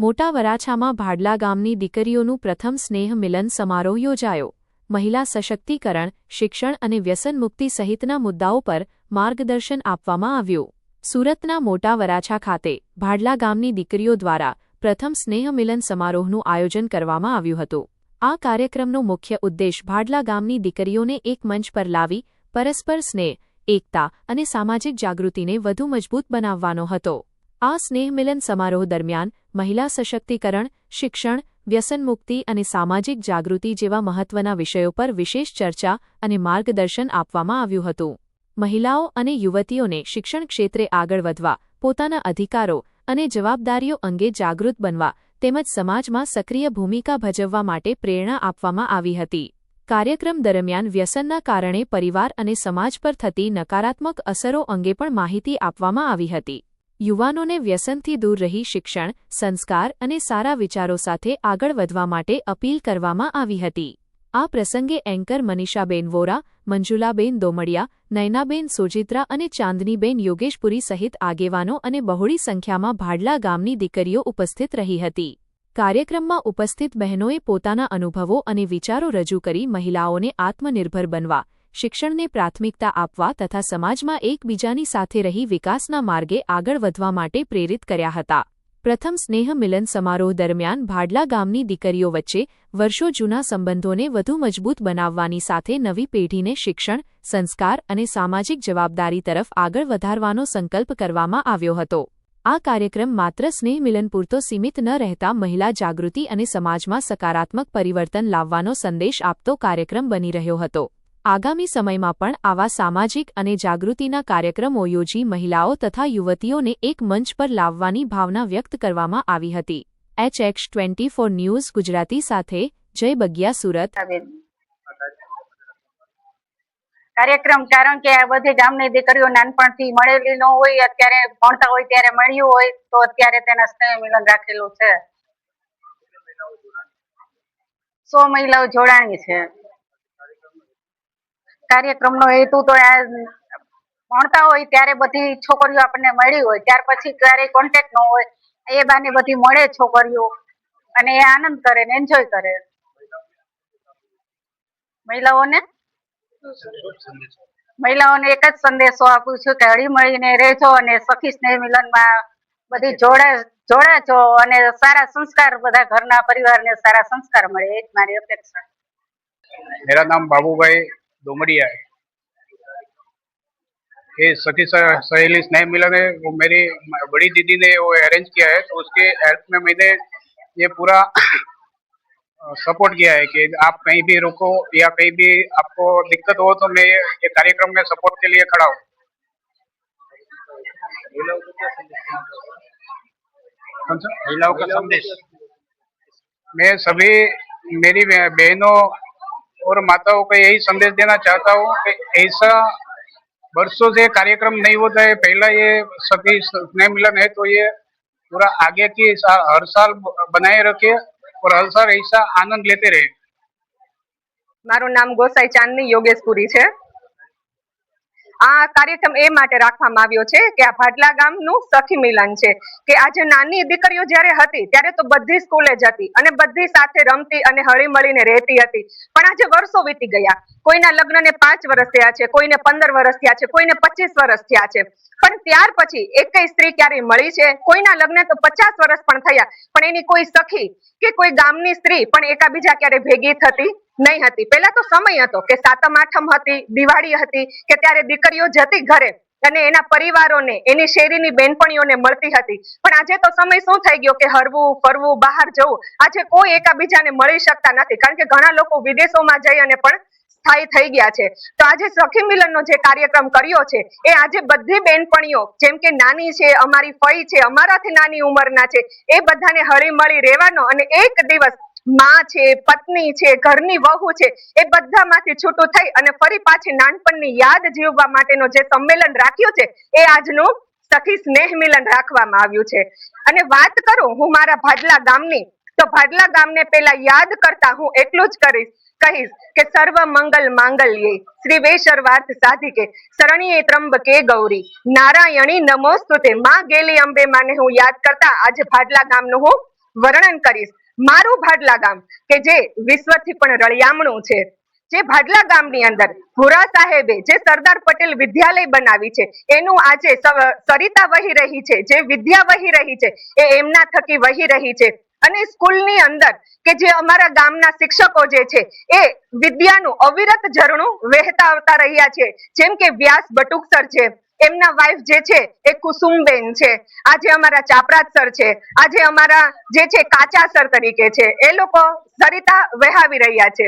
મોટા વરાછામાં ભાડલા ગામની દીકરીઓનું પ્રથમ સ્નેહ મિલન સમારોહ યોજાયો. મહિલા સશક્તિકરણ, શિક્ષણ અને વ્યસનમુક્તિ સહિતના મુદ્દાઓ પર માર્ગદર્શન આપવામાં આવ્યું. સુરતના મોટા વરાછા ખાતે ભાડલા ગામની દીકરીઓ દ્વારા પ્રથમ સ્નેહ મિલન સમારોહનું આયોજન કરવામાં આવ્યું હતું. આ કાર્યક્રમનો મુખ્ય ઉદ્દેશ ભાડલા ગામની દીકરીઓને એક મંચ પર લાવી પરસ્પર સ્નેહ, એકતા અને સામાજિક જાગૃતિને વધુ મજબૂત બનાવવાનો હતો. આ સ્નેહ મિલન સમારોહ દરમિયાન મહિલા સશક્તિકરણ, શિક્ષણ, વ્યસનમુક્તિ અને સામાજિક જાગૃતિ જેવા મહત્વના વિષયો પર વિશેષ ચર્ચા અને માર્ગદર્શન આપવામાં આવ્યું હતું. મહિલાઓ અને યુવતીઓને શિક્ષણ ક્ષેત્રે આગળ વધવા, પોતાના અધિકારો અને જવાબદારીઓ અંગે જાગૃત બનવા તેમજ સમાજમાં સક્રિય ભૂમિકા ભજવવા માટે પ્રેરણા આપવામાં આવી હતી. કાર્યક્રમ દરમિયાન વ્યસનના કારણે પરિવાર અને સમાજ પર થતી નકારાત્મક અસરો અંગે પણ માહિતી આપવામાં આવી હતી. યુવાનોને વ્યસનથી દૂર રહી શિક્ષણ, સંસ્કાર અને સારા વિચારો સાથે આગળ વધવા માટે અપીલ કરવામાં આવી હતી. આ પ્રસંગે એન્કર મનીષાબેન વોરા, મંજુલાબેન દોમડિયા, નયનાબેન સોજિત્રા અને ચાંદનીબેન યોગેશપુરી સહિત આગેવાનો અને બહોળી સંખ્યામાં ભાડલા ગામની દીકરીઓ ઉપસ્થિત રહી હતી. કાર્યક્રમમાં ઉપસ્થિત બહેનોએ પોતાના અનુભવો અને વિચારો રજૂ કરી મહિલાઓને આત્મનિર્ભર બનવા, શિક્ષણને પ્રાથમિકતા આપવા તથા સમાજમાં એકબીજાની સાથે રહી વિકાસના માર્ગે આગળ વધવા માટે પ્રેરિત કર્યા હતા. પ્રથમ સ્નેહ મિલન સમારોહ દરમિયાન ભાડલા ગામની દીકરીઓ વચ્ચે વર્ષો જૂના સંબંધોને વધુ મજબૂત બનાવવાની સાથે નવી પેઢીને શિક્ષણ, સંસ્કાર અને સામાજિક જવાબદારી તરફ આગળ વધારવાનો સંકલ્પ કરવામાં આવ્યો હતો. આ કાર્યક્રમ માત્ર સ્નેહ મિલન પૂરતો સીમિત ન રહેતા મહિલા જાગૃતિ અને સમાજમાં સકારાત્મક પરિવર્તન લાવવાનો સંદેશ આપતો કાર્યક્રમ બની રહ્યો હતો. આગામી સમયમાં પણ આવા સામાજિક અને જાગૃતિના કાર્યક્રમો યોજી મહિલાઓ તથા યુવતીઓને એક મંચ પર લાવવાની ભાવના વ્યક્ત કરવામાં આવી હતી. HX24 ન્યૂઝ ગુજરાતી સાથે જય બગિયા, સુરત. કાર્યક્રમ કારણ કે આ બધી ગામની દીકરીઓ નાનપણથી મળેલી ન હોય, અત્યારે ભણતા હોય ત્યારે મળ્યું હોય તો અત્યારે તેના સ્નેહ મિલન રાખેલું છે. 100 મહિલાઓ જોડાણી છે. કાર્યક્રમનો હેતુ તો ભણતા હોય ત્યારે બધી છોકરીઓ આપણને મળી હોય, ત્યાર પછી ક્યારેય કોન્ટેક્ટ ન હોય, એ બાને બધી મળે છોકરીઓ અને એ આનંદ કરે ને એન્જોય કરે. મહિલાઓને એક જ સંદેશો આપું છું કે હળી મળીને રહેજો અને સખી સ્નેહ મિલનમાં બધી જોડાજો અને સારા સંસ્કાર, બધા ઘરના પરિવારને સારા સંસ્કાર મળે, એ જ મારી અપેક્ષા. मेरा नाम बाबू भाई डोमड़िया है। ये सखी सहेली स्नेह मिलन है, वो मेरी बड़ी दीदी ने वो अरेंज किया है, तो उसके हेल्प में मैंने ये पूरा सपोर्ट किया है कि आप कहीं भी रुको या कहीं भी आपको दिक्कत हो तो मैं ये कार्यक्रम में सपोर्ट के लिए खड़ा हूँ. महिलाओं का संदेश मैं सभी मेरी बहनों और माताओं को यही संदेश देना चाहता हूँ कि ऐसा वर्षों से कार्यक्रम नहीं होता है. पहला ये सभी स्नेह मिलन है तो ये पूरा आगे की हर साल बनाए रखे और हर साल ऐसा आनंद लेते रहे. મારું નામ ગોસાઈ ચાંદની યોગેશપુરી છે. આ કાર્યક્રમ એ માટે રાખવામાં આવ્યો છે કે આ ભાડલા ગામનું સખી મિલન છે કે આજે નાની દીકરીઓ જ્યારે હતી ત્યારે તો બધી સ્કૂલે જતી અને બધી સાથે રમતી અને હળી મળીને રહેતી હતી, પણ આજે વર્ષો વીતી ગયા. કોઈના લગ્નને 5 વર્ષ થયા છે, કોઈને 15 વર્ષ થયા છે, કોઈને 25 વર્ષ થયા છે, પણ ત્યાર પછી એકેય સ્ત્રી ક્યારેય મળી છે? કોઈના લગ્ન તો 50 વર્ષ પણ થયા, પણ એની કોઈ સખી કે કોઈ ગામની સ્ત્રી પણ એકાબીજા ક્યારે ભેગી થતી નહીં હતી. પહેલા તો સમય હતો કે સાતમ આઠમ હતી, દિવાળી હતી, કે ત્યારે દીકરીઓ જતી ઘરે અને એના પરિવારોને, એની શેરીની બેનપણીઓને મળતી હતી. પણ આજે તો સમય શું થઈ ગયો કે હરવું ફરવું, બહાર જવું, આજે કોઈ એકાબીજાને મળી શકતા નથી, કારણ કે ઘણા લોકો વિદેશોમાં જઈ અને પણ સ્થાયી થઈ ગયા છે. તો આજે સખી મિલનનો જે કાર્યક્રમ કર્યો છે એ આજે બધી બેનપણીઓ, જેમ કે નાની છે, અમારી ફઈ છે, અમારાથી નાની ઉંમરના છે, એ બધાને હળી મળી રહેવાનો અને એક દિવસ માં છે, પત્ની છે, ઘરની વહુ છે, એ બધામાંથી છૂટું થઈ અને ફરી પાછી નાનપણની યાદ જીવવા માટેનો જે સંમેલન રાખ્યું છે એ આજનું સખી સ્નેહ મિલન રાખવામાં આવ્યું છે. અને વાત કરું હું મારા ભાડલા ગામની, તો ભાડલા ગામને પેલા યાદ કરતા હું એટલું જ કહીશ કે સર્વ મંગલ માંગલ્યે શ્રી સર્વાર્થ સાધિકે શરણ્યે ત્રંબકે ગૌરી નારાયણી નમોસ્તુતે માં ગેલી અંબે માને હું યાદ કરતા આજે ભાડલા ગામનું હું વર્ણન કરીશ. મારું ભાડલા ગામ કે જે વિશ્વથી પણ રળિયામણું છે, જે ભાડલા ગામની અંદર ભુરા સાહેબે જે સરદાર પટેલ વિદ્યાલય બનાવી છે, એનું આજે સરિતા વહી રહી છે, જે વિદ્યા વહી રહી છે એ એમના થકી વહી રહી છે. અને સ્કૂલની અંદર કે જે અમારા ગામના શિક્ષકો જે છે એ વિદ્યાનું અવિરત ઝરણું વહેતા આવતા રહ્યા છે. જેમ કે વ્યાસ બટુક સર છે, એમના વાઇફ જે છે એ કુસુમબેન છે, આજે અમારા ચાપરાજ સર છે, આજે અમારા જે છે કાચા સર તરીકે છે, એ લોકો સરિતા વહાવી રહ્યા છે.